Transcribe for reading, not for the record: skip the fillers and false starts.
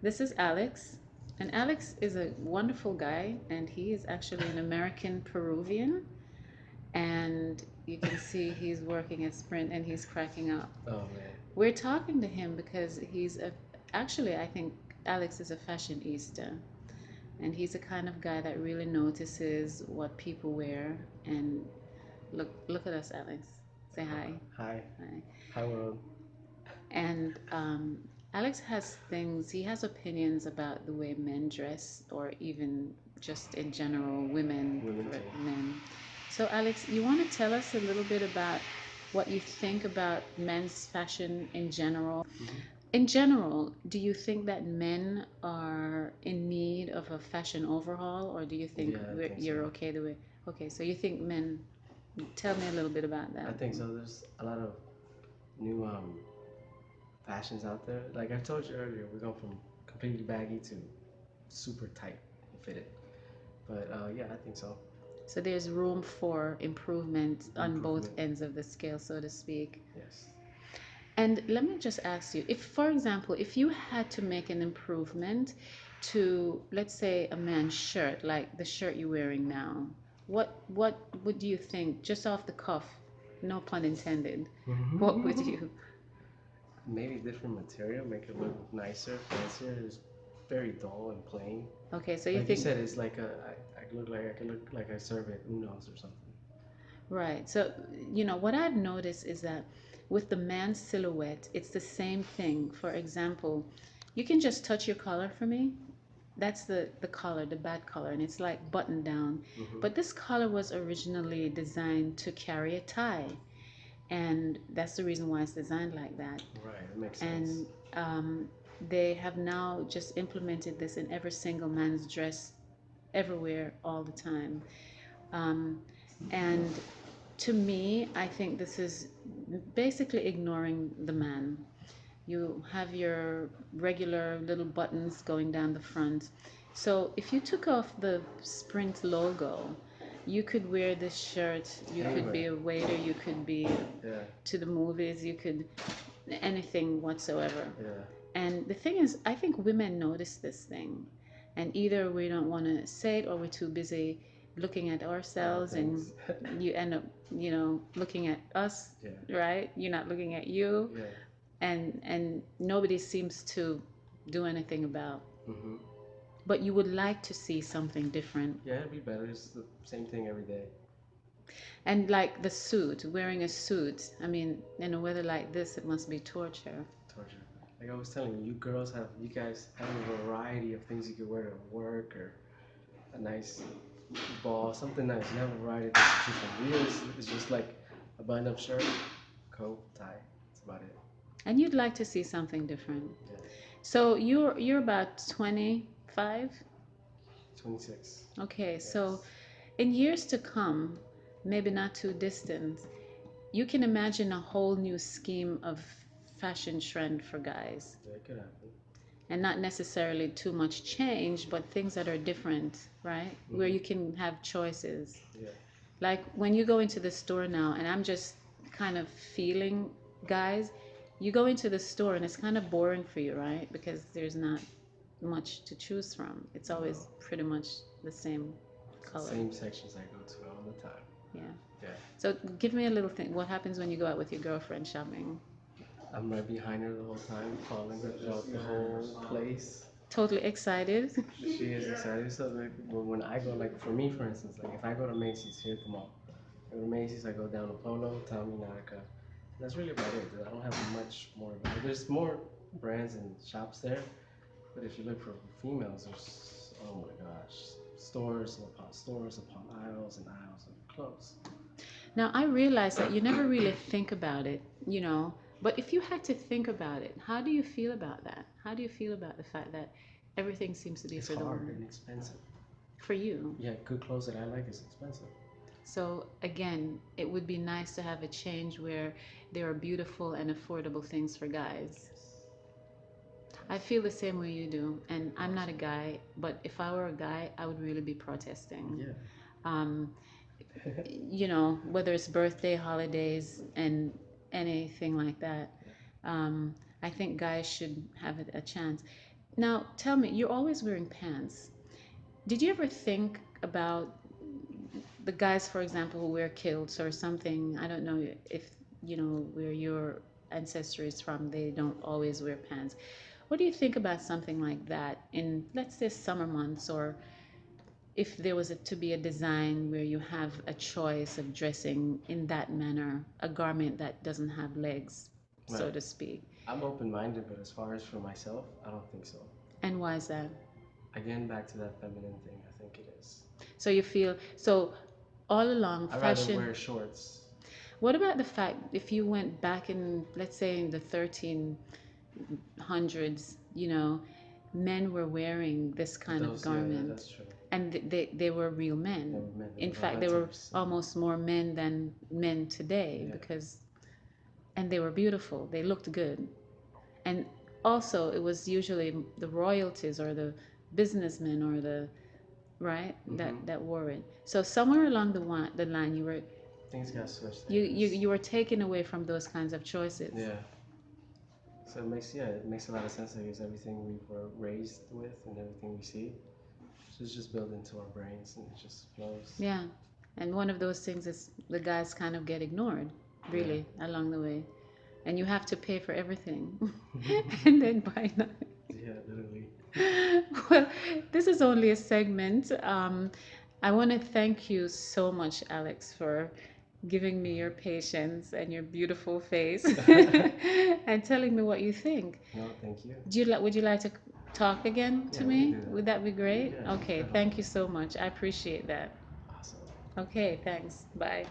This is Alex, and Alex is a wonderful guy, and he is actually an American Peruvian. And you can see he's working at Sprint and he's cracking up. Oh man. We're talking to him because actually, I think Alex is a fashionista, and he's the kind of guy that really notices what people wear. And look at us, Alex. Say hi. Hi. Hi. Hi world. And Alex has things, he has opinions about the way men dress, or even just in general, women, Women for too. men. So, Alex, you want to tell us a little bit about what you think about men's fashion in general? Hmm. In general, do you think that men are in need of a fashion overhaul, or do you think Yeah, I think so. you're okay the way? Okay, so you think men, tell me a little bit about I that. think so. There's a lot of new fashions out there. Like I told you earlier, we're going from completely baggy to super tight and fitted. But yeah, I think so. So there's room for improvement on both Improvement. ends of the scale, so to speak. Yes. And let me just ask you, if, for example, if you had to make an improvement to, let's say, a man's shirt, like the shirt you're wearing now, what would you think, just off the cuff, no pun intended, what would you? Maybe different material, make it look nicer, fancier. It's very dull and plain. Okay, so you Like you think, said, it's like I could look like I serve at Uno's or something. right. So, what I've noticed is that with the man's silhouette, it's the same thing. For example, you can just touch your collar for me. That's the collar, the bad collar, and it's like buttoned down. Hmm. But this collar was originally designed to carry a tie, and that's the reason why it's designed like that. Right, it makes sense. And they have now just implemented this in every single man's dress, everywhere, all the time. Um, and to me, I think this is basically ignoring the man. You have your regular little buttons going down the front. So if you took off the Sprint logo, you could wear this shirt. You could be Anywhere. a waiter. You could be Yeah, to the movies. You could anything whatsoever. yeah. And the thing is, I think women notice this thing, and either we don't want to say it, or we're too busy looking at Other ourselves, and things. you end up, looking at us, Yeah, right? You're not looking at you, yeah. and nobody seems to do anything about. Hmm. But you would like to see something different. Yeah, it'd be better. It's the same thing every day. And like the suit, wearing a suit, I mean, in a weather like this, it must be torture. Torture. Like I was telling you, you guys have a variety of things you could wear to work or a nice ball, something nice. You have a variety of things to choose from. It's just like a button-up shirt, coat, tie. That's about it. And you'd like to see something different. Yeah. So you're about 25. 26. Okay, so Yes. in years to come, maybe not too distant, you can imagine a whole new scheme of fashion trend for guys. Yeah, it could happen. And not necessarily too much change, but things that are different, right? Where Hmm. you can have choices. Yeah. Like when you go into the store now, and I'm just kind of feeling, guys, you go into the store and it's kind of boring for you, right? Because there's not much to choose from. It's always No. pretty much the same It's the color. same sections I go to all the time. Yeah. Yeah. So give me a little thing. What happens when you go out with your girlfriend shopping? I'm right behind her the whole time, following her throughout the whole place. Totally excited. She is excited. So like, when I go, like for me, for instance, like if I go to Macy's here at the mall, I go to Macy's, I go down to Polo, Tommy, Nautica. That's really about it. I don't have much more about it. There's more brands and shops there, but if you look for females, there's oh my gosh, stores upon aisles and aisles of clothes. Now, I realize that you never really think about it. But if you had to think about it, how do you feel about that? How do you feel about the fact that everything seems to be It's for the hard woman? and expensive. For you. Yeah, good clothes that I like is expensive. So, again, it would be nice to have a change where there are beautiful and affordable things for guys. Yes. I feel the same way you do. And I'm not a Awesome. guy, but if I were a guy, I would really be protesting. Yeah. Um, whether it's birthday, holidays, and anything like that. Yeah. Um, I think guys should have a chance. Now, tell me, you're always wearing pants. Did you ever think about the guys, for example, who wear kilts or something? I don't know if you know where your ancestry is from. They don't always wear pants. What do you think about something like that in, let's say, summer months, or if there was to be a design where you have a choice of dressing in that manner, a garment that doesn't have legs, so Right. to speak? I'm open-minded, but as far as for myself, I don't think so. And why is that? Again, back to that feminine thing, I think it is. So you feel so all along I rather fashion. wear shorts. What about the fact if you went back in, let's say, in the 1300s, men were wearing this kind of Those, yeah, yeah, garment, that's true. and they were real They men. were men, they In were the fact, they were hunters. almost more men than men today, Yeah. because and they were beautiful. They looked good. And also it was usually the royalties or the businessmen or the right that Mm-hmm. that wore it. So somewhere along the line you were Things got switched, I you guess. you were taken away from those kinds of choices. Yeah. So it makes a lot of sense. I guess everything we were raised with and everything we see, so it's just built into our brains and it just flows. Yeah. And one of those things is the guys kind of get ignored, Yeah. really, along the way. And you have to pay for everything and then buy nothing. Yeah, literally. Well, this is only a segment. I want to thank you so much, Alex, for giving me your patience and your beautiful face and telling me what you think. No, thank you. Would you like to talk again Yeah, to we can me? do that. Would that be great? Yeah, Okay, definitely. thank you so much. I appreciate that. Awesome. Okay, thanks. Bye.